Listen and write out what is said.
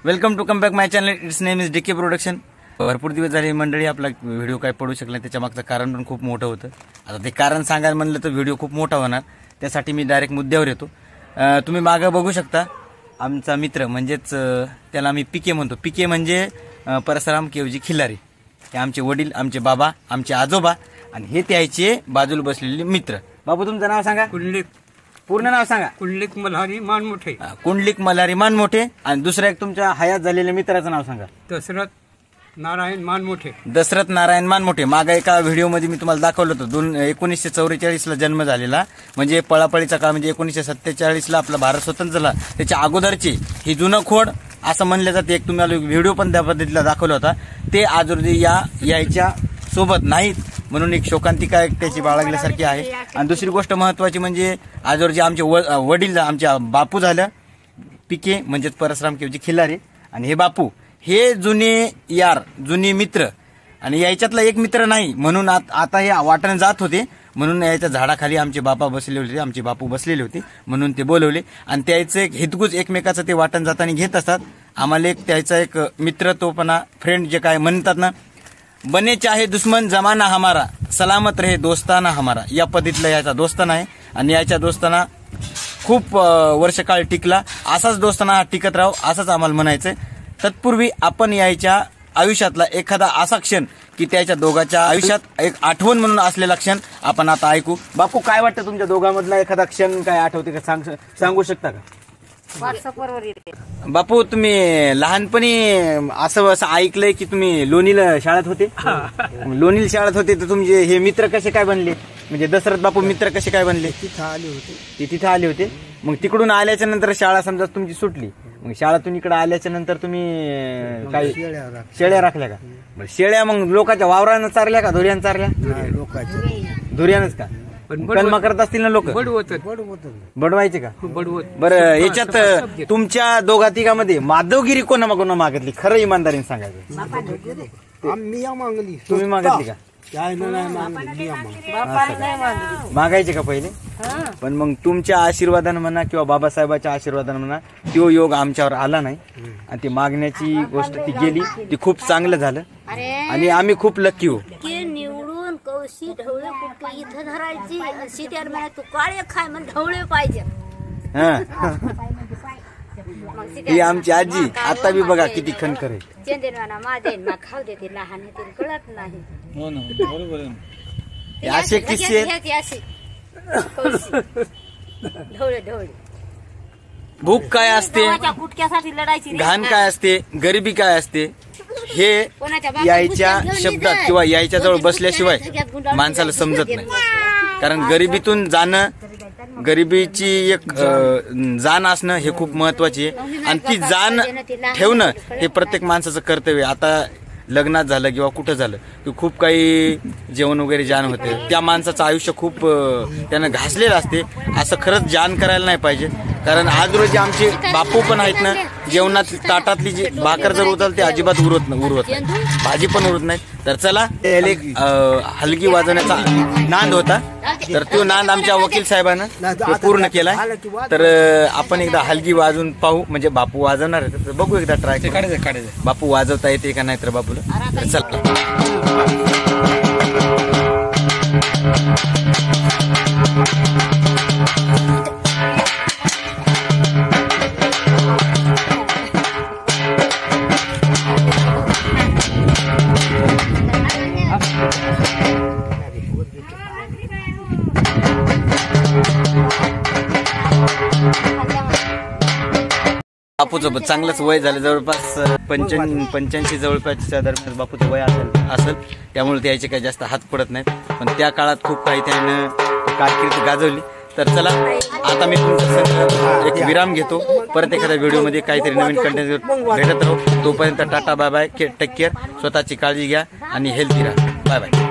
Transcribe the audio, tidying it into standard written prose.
Welcome to come back my channel. It's name is DK production. भरपूर दिवस झाले मंडळी आपला व्हिडिओ काय पडू शकला, त्याच्या मागचं कारण पण खूप मोठं होतं. आता ते कारण सांगायला म्हणलं तर व्हिडिओ खूप मोठा होणार, त्यासाठी मी डायरेक्ट मुद्द्यावर येतो. तुम्ही मागं बघू शकता आमचा मित्र, म्हणजेच त्याला आम्ही पीके म्हणतो. पीके म्हणजे परसराम केवजी खिल्लारी. हे आमचे वडील, आमचे बाबा, आमचे आजोबा आणि हे त्याचे बाजूला बसलेले मित्र. बाबू तुमचं नाव सांगा. कुंडलिक. पूर्ण नाव सांगा. कुंडलिक मल्हारी मानमोठे. कुंडलिक मल्हारी मानमोठे. आणि दुसऱ्या एक तुमच्या हयात झालेल्या मित्राचं नाव सांगा. दशरथ नारायण मानमोठे. दशरथ नारायण मानमोठे. मागा एका व्हिडिओमध्ये मी तुम्हाला दाखवलं होतं 1944 ला जन्म झालेला, म्हणजे पळापळीचा काळ, म्हणजे 1947 ला आपला भारत स्वतंत्र झाला त्याच्या अगोदरची ही जुनं खोड असं म्हणलं जाते. एक तुम्हाला व्हिडिओ पण त्या पद्धतीला दाखवला होता. ते आज रोजी यायच्या सोबत नाहीत म्हणून एक शोकांतिका एक त्याची बाळगल्यासारखी आहे. आणि दुसरी गोष्ट महत्वाची म्हणजे आज रोजी आमचे वडील, आमच्या बापू झालं पीके म्हणजेच परसराम केवजी खिल्लारी, आणि हे बापू हे जुने यार, जुने मित्र. आणि याच्यातला एक मित्र नाही म्हणून आता हे वाटण जात होते, म्हणून याच्या झाडाखाली आमचे बापा बसलेले होते, आमचे बापू बसलेले होते, म्हणून ते बोलवले. आणि त्याचं एक हितगुज एकमेकाचं ते वाटण जाताना घेत असतात. आम्हाला एक त्याचा एक मित्रतोपणा, फ्रेंड जे काय म्हणतात ना, बने चाहे दुश्मन जमाना हमारा, सलामत रहे दोस्ताना हमारा, या पद्धतीतला याचा दोस्ताना आहे. आणि याच्या दोस्ताना खूप वर्षकाळ टिकला. असाच दोस्ताना टिकत राहू असंच आम्हाला म्हणायचंय. तत्पूर्वी आपण याच्या आयुष्यातला एखादा असा क्षण की त्याच्या दोघांच्या आयुष्यात एक आठवण म्हणून असलेला क्षण आपण आता ऐकू. बापू काय वाटतं तुमच्या दोघांमधला एखादा क्षण काय आठवते का, सांगू शकता का? बापू तुम्ही लहानपणी असं ऐकलंय की तुम्ही लोणीला शाळेत होते. लोणीला शाळेत होते तर तुमचे हे मित्र कसे काय बनले, म्हणजे दशरथ बापू मित्र कसे काय बनले? ते तिथे आले होते. मग तिकडून आल्याच्या नंतर शाळा समजा तुमची सुटली, मग शाळेतून इकडे आल्याच्या नंतर तुम्ही काय शेळ्या राखल्या का? शेळ्या मग लोकांच्या वावरानं चारल्या का धुऱ्यानं चारल्या? धुऱ्यानंच का? कलमा करत असतील ना लोक? बडवायचे का? बरं, याच्यात तुमच्या दोघा तिघामध्ये माधवगिरी कोणा मागितली? खरं इमानदारीने सांगायचं. तुम्ही मागितली का? मागायचे का पहिले? पण मग तुमच्या आशीर्वादानं म्हणा किंवा बाबासाहेबाच्या आशीर्वादानं म्हणा तो योग आमच्यावर आला नाही, आणि ती मागण्याची गोष्ट ती गेली. ती खूप चांगलं झालं आणि आम्ही खूप लकी हो. कौशी ढवळे कुठे इथं धरायची, सीत्यावर म्हणा तू काळे खाय मग ढवळे पाहिजे. ही आमची आजी आता बी बघा किती खणखर आहे. चंदेनवाना मादेन खाऊ देते, लहान येते कळत नाही. हो ना, बरोबर आहे. असे किस्से ढवळे ढवळे. भूक काय असते, कुटक्यासाठी लढायची, घाण काय असते, गरिबी काय असते, हे यायच्या शब्दात किंवा यायच्या जवळ बसल्याशिवाय माणसाला समजत नाही. कारण गरिबीतून जाणं, गरिबीची एक जाण असणं हे खूप महत्वाची आहे. आणि ती जाण ठेवणं हे प्रत्येक माणसाचं कर्तव्य आहे. आता लग्नात झालं किंवा कुठं झालं की खूप काही जेवण वगैरे जाण होते, त्या माणसाचं आयुष्य खूप त्यानं घासलेलं असते. असं खरंच जाण करायला नाही पाहिजे. कारण आज रोजी आमचे बापू पण आहेत ना, जेवणात ताटातली जी भाकर जर उचल ते अजिबात उरत नाही, भाजी पण उरत नाही. तर चला, एक हलगी वाजवण्याचा नांद होता, तर तो नांद आमच्या वकील साहेबांना पूर्ण केलाय. तर आपण एकदा हलगी वाजवून पाहू, म्हणजे बापू वाजवणार आहे तर बघू एकदा ट्राय काढायचं. बापू वाजवता येते का नाही तर बापूला. तर चला, बापूचं चांगलंच वय झालं, जवळपास 85 जवळपासच्या दरम्यान बापूचं वय असेल. त्यामुळे त्याचे काही जास्त हात पडत नाहीत, पण त्या काळात खूप काही त्यानं कारकीर्द गाजवली. तर चला, आता मी तुमच्या एक विराम घेतो. परत एखाद्या व्हिडिओमध्ये काहीतरी नवीन कंटेंट भेटत राहू. तोपर्यंत ta ta, bye bye, take care. स्वतःची काळजी घ्या आणि हेल्थी राहा. Bye bye.